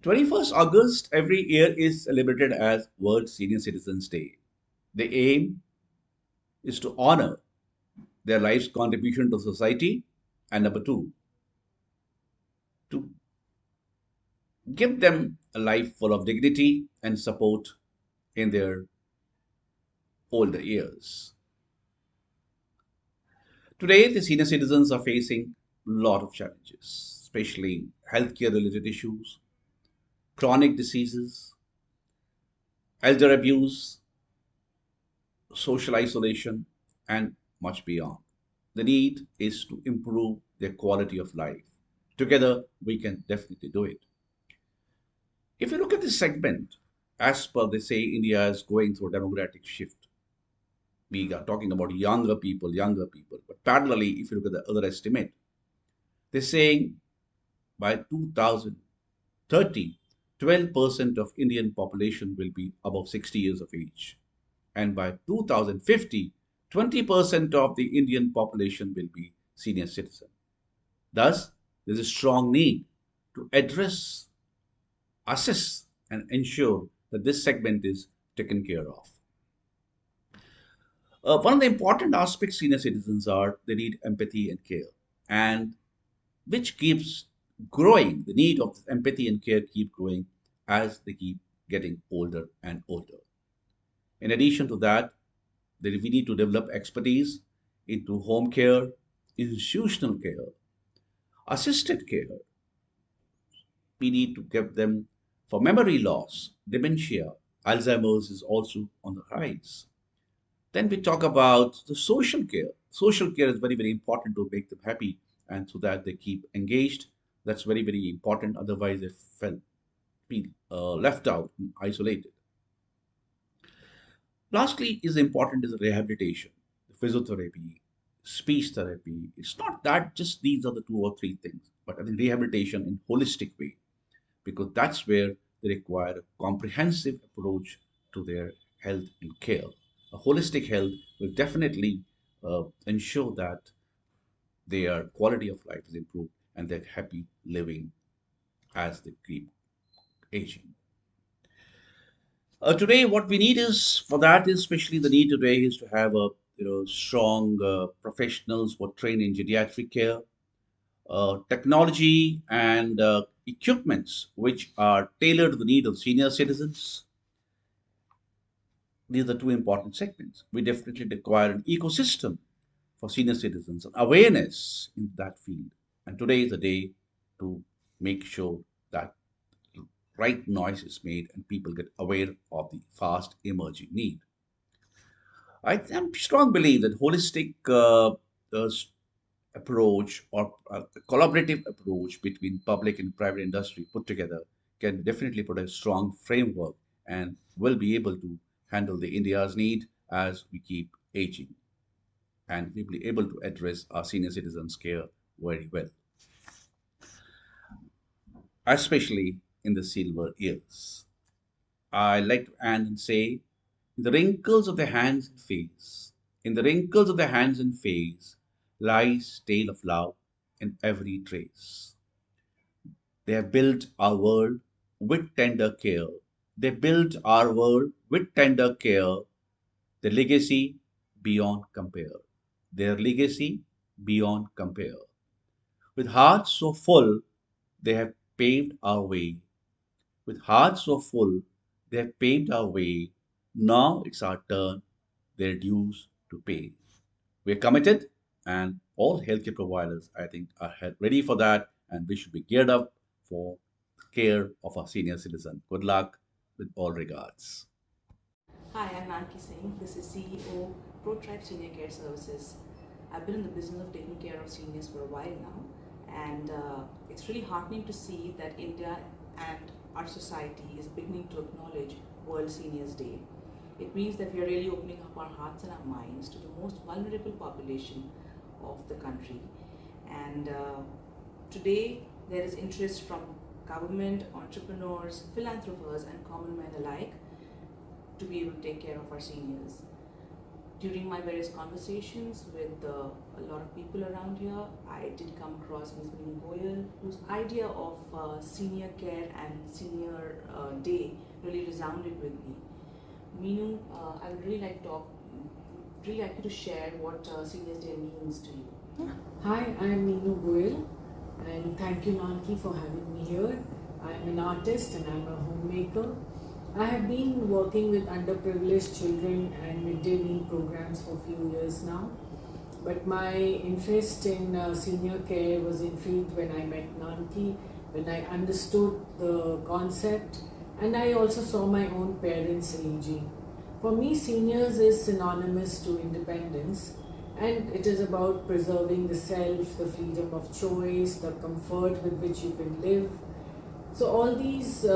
21st August every year is celebrated as World Senior Citizens Day. The aim is to honor their life's contribution to society, and number two, to give them a life full of dignity and support in their older years. Today, the senior citizens are facing a lot of challenges, especially healthcare related issues, chronic diseases, elder abuse, social isolation, and much beyond. The need is to improve their quality of life. Together, we can definitely do it. If you look at this segment, as per they say, India is going through a demographic shift. We are talking about younger people. But parallelly, if you look at the other estimate, they're saying by 2030, 12% of Indian population will be above 60 years of age. And by 2050, 20% of the Indian population will be senior citizen. Thus, there's a strong need to address, assess, and ensure that this segment is taken care of. One of the important aspects senior citizens are they need empathy and care, and which keeps growing. The need of empathy and care keep growing as they keep getting older and older. In addition to that, we need to develop expertise into home care, institutional care, assisted care. We need to give them for memory loss, dementia, Alzheimer's is also on the rise. Then we talk about the social care. Social care is very, very important to make them happy and so that they keep engaged. That's very, very important. Otherwise, they feel left out and isolated. Lastly, is important is rehabilitation, physiotherapy, speech therapy. It's not that just these are the two or three things, but I think rehabilitation in holistic way because that's where they require a comprehensive approach to their health and care. A holistic health will definitely ensure that their quality of life is improved and they're happy living as they keep aging. Today, what we need is for that is especially the need today is to have a strong professionals who are trained in geriatric care, technology and equipments which are tailored to the need of senior citizens. These are two important segments. We definitely require an ecosystem for senior citizens, awareness in that field. And today is the day to make sure that right noise is made and people get aware of the fast emerging need. I am strong belief that holistic approach or a collaborative approach between public and private industry put together can definitely put a strong framework and will be able to handle the India's need as we keep aging and we'll be able to address our senior citizens care very well, especially in the silver years. I like to end and say, in the wrinkles of the hands and face, in the wrinkles of the hands and face, lies tale of love in every trace. They have built our world with tender care. They built our world with tender care. Their legacy beyond compare. Their legacy beyond compare. With hearts so full, they have paved our way. With hearts so full, they have paved our way. Now it's our turn, their dues to pay. We're committed, and all healthcare providers, I think, are ready for that, and we should be geared up for care of our senior citizen. Good luck with all regards. Hi, I'm Nanki Singh. This is CEO, ProTribe Senior Care Services. I've been in the business of taking care of seniors for a while now, and it's really heartening to see that India and our society is beginning to acknowledge World Seniors Day. It means that we are really opening up our hearts and our minds to the most vulnerable population of the country. And today, there is interest from government, entrepreneurs, philanthropists, and common men alike to be able to take care of our seniors. During my various conversations with a lot of people around here, I did come across Ms. Meenu Goyal, whose idea of senior care and senior day really resounded with me. Meenu, I would really like you to share what Seniors Day means to you. Hi, I'm Meenu Goyal, and thank you, Nanki, for having me here. I'm an artist and I'm a homemaker. I have been working with underprivileged children and midday meal programs for a few years now. But my interest in senior care was intrigued when I met Nanki, when I understood the concept, and I also saw my own parents aging. For me, seniors is synonymous to independence, and it is about preserving the self, the freedom of choice, the comfort with which you can live. So all these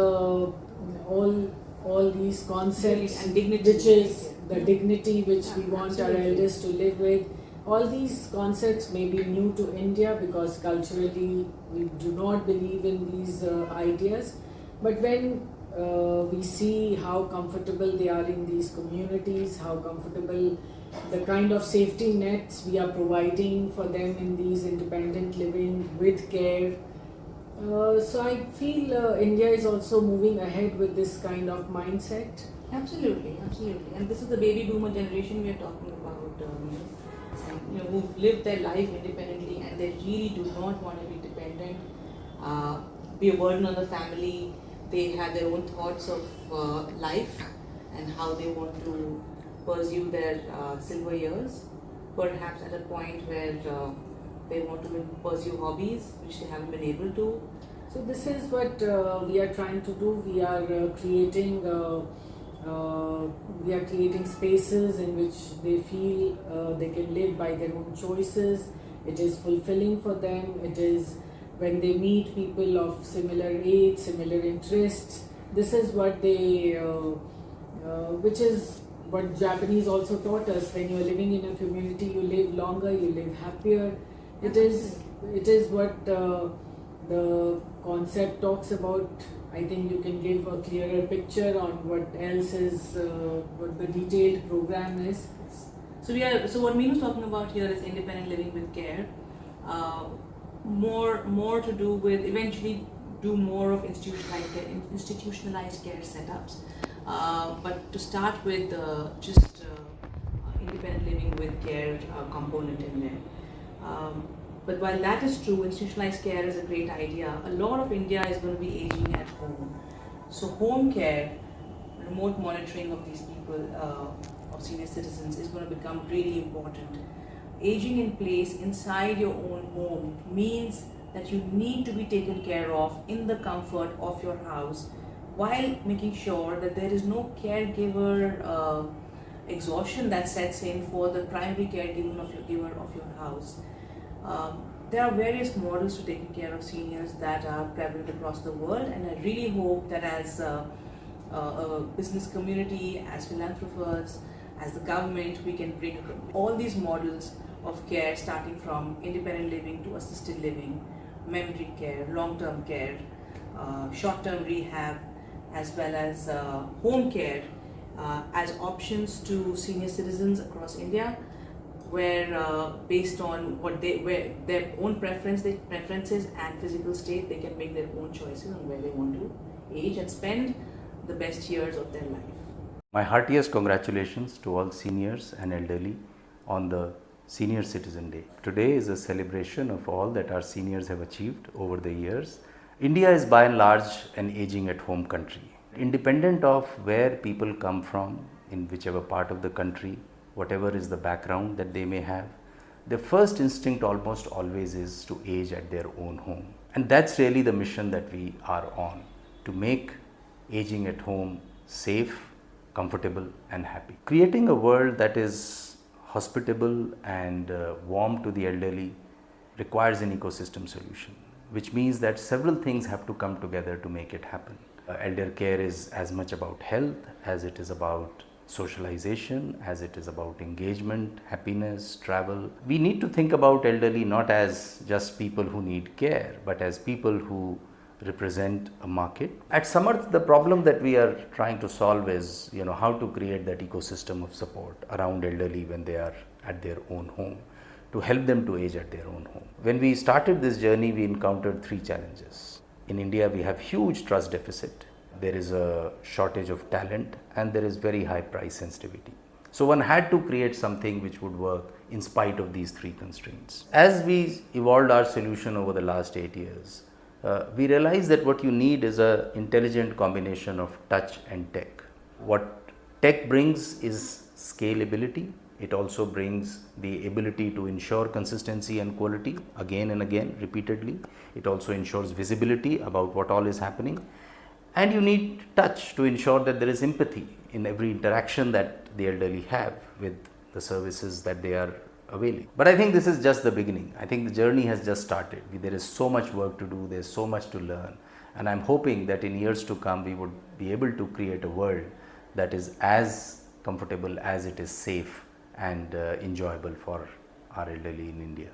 concepts, And dignity, which is the dignity which we want absolutely. our elders to live with, all these concepts may be new to India because culturally we do not believe in these ideas. But when we see how comfortable they are in these communities, how comfortable the kind of safety nets we are providing for them in these independent living with care. So I feel India is also moving ahead with this kind of mindset. Absolutely, absolutely. And this is the baby boomer generation we are talking about, and who've lived their life independently and they really do not want to be dependent, be a burden on the family. They have their own thoughts of life and how they want to pursue their silver years, perhaps at a point where they want to pursue hobbies which they haven't been able to. So this is what we are trying to do. We are creating spaces in which they feel they can live by their own choices. It is fulfilling for them. It is when they meet people of similar age, similar interests. This is what which is what Japanese also taught us. When you are living in a community, you live longer, you live happier. It is what the concept talks about. I think you can give a clearer picture on what else is what the detailed program is. So what Meenu's talking about here is independent living with care. More to do with eventually do more of institutionalized care setups. But to start with just independent living with care component in there. But while that is true, institutionalized care is a great idea. A lot of India is going to be aging at home. So home care, remote monitoring of these people, of senior citizens, is going to become really important. Aging in place inside your own home means that you need to be taken care of in the comfort of your house, while making sure that there is no caregiver exhaustion that sets in for the primary caregiver of your house. There are various models to taking care of seniors that are prevalent across the world, and I really hope that as a business community, as philanthropers, as the government, we can bring all these models of care, starting from independent living to assisted living, memory care, long-term care, short-term rehab, as well as home care, as options to senior citizens across India, where based on where their own preferences and physical state, they can make their own choices on where they want to age and spend the best years of their life. My heartiest congratulations to all seniors and elderly on the Senior Citizen Day. Today is a celebration of all that our seniors have achieved over the years. India is by and large an aging at home country. Independent of where people come from, in whichever part of the country, whatever is the background that they may have, their first instinct almost always is to age at their own home. And that's really the mission that we are on, to make aging at home safe, comfortable and happy. Creating a world that is hospitable and warm to the elderly requires an ecosystem solution, which means that several things have to come together to make it happen. Elder care is as much about health as it is about socialization, as it is about engagement, happiness, travel. We need to think about elderly not as just people who need care, but as people who represent a market. At Samarth, the problem that we are trying to solve is, how to create that ecosystem of support around elderly when they are at their own home, to help them to age at their own home. When we started this journey, we encountered three challenges. In India, we have huge trust deficit. There is a shortage of talent and there is very high price sensitivity. So one had to create something which would work in spite of these three constraints. As we evolved our solution over the last 8 years, we realized that what you need is an intelligent combination of touch and tech. What tech brings is scalability. It also brings the ability to ensure consistency and quality again and again, repeatedly. It also ensures visibility about what all is happening. And you need touch to ensure that there is empathy in every interaction that the elderly have with the services that they are availing. But I think this is just the beginning. I think the journey has just started. There is so much work to do, there's so much to learn. And I'm hoping that in years to come, we would be able to create a world that is as comfortable as it is safe and enjoyable for our elderly in India.